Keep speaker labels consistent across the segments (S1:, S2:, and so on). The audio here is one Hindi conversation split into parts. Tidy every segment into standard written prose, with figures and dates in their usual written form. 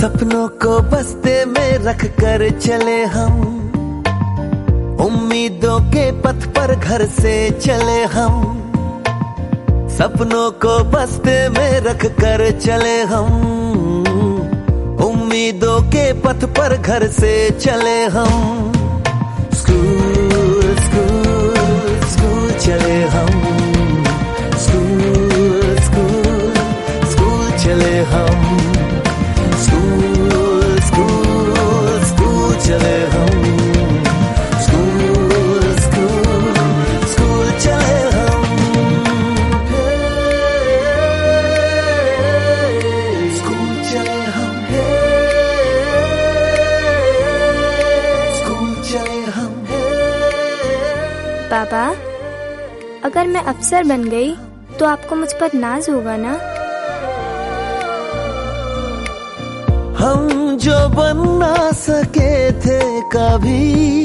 S1: सपनों को बस्ते में रख कर चले हम, उम्मीदों के पथ पर घर से चले हम। सपनों को बस्ते में रख कर चले हम, उम्मीदों के पथ पर घर से चले हम। स्कूल स्कूल स्कूल चले हम, स्कूल स्कूल स्कूल चले हम, स्कूल स्कूल स्कूल चले हम, स्कूल स्कूल स्कूल चले हम। स्कूल चले हम, स्कूल चले हम।
S2: पापा, अगर मैं अफसर बन गई तो आपको मुझ पर नाज होगा ना?
S1: हम जो बन ना सके थे कभी,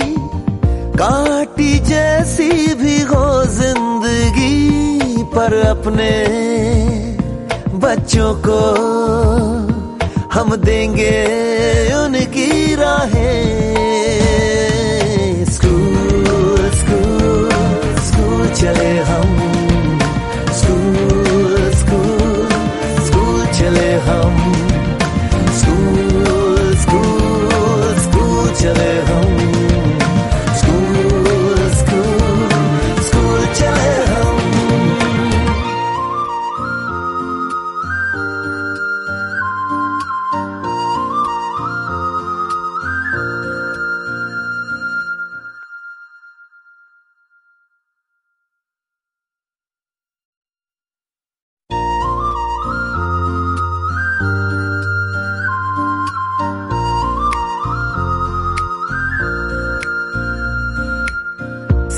S1: कांटी जैसी भी हो जिंदगी, पर अपने बच्चों को हम देंगे उनकी राहें। स्कूल स्कूल स्कूल चले हम, स्कूल स्कूल स्कूल चले हम, स्कूल स्कूल स्कूल चले हम, स्कूल स्कूल स्कूल चले हम।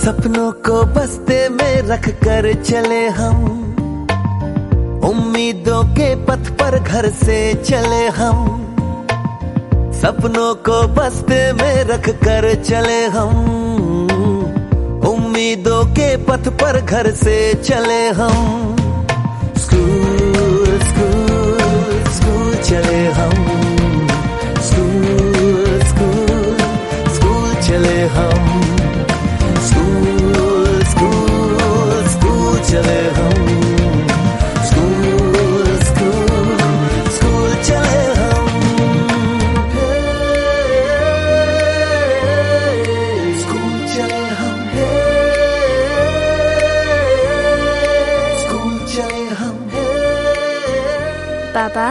S1: सपनों को बस्ते में रख कर चले हम, उम्मीदों के पथ पर घर से चले हम। सपनों को बस्ते में रख कर चले हम, उम्मीदों के पथ पर घर से चले हम। स्कूल स्कूल स्कूल चले हम, स्कूल स्कूल स्कूल चले हम, स्कूल स्कूल स्कूल चले हम, स्कूल स्कूल स्कूल चले हम। स्कूल चले हम, स्कूल चले हम।
S2: पापा,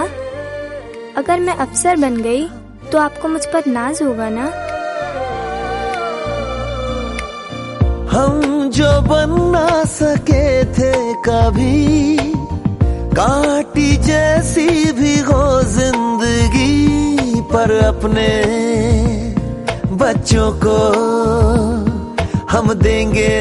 S2: अगर मैं अफसर बन गई तो आपको मुझ पर नाज होगा ना?
S1: हम जो बन ना सके थे कभी, कांटी जैसी भी हो जिंदगी, पर अपने बच्चों को हम देंगे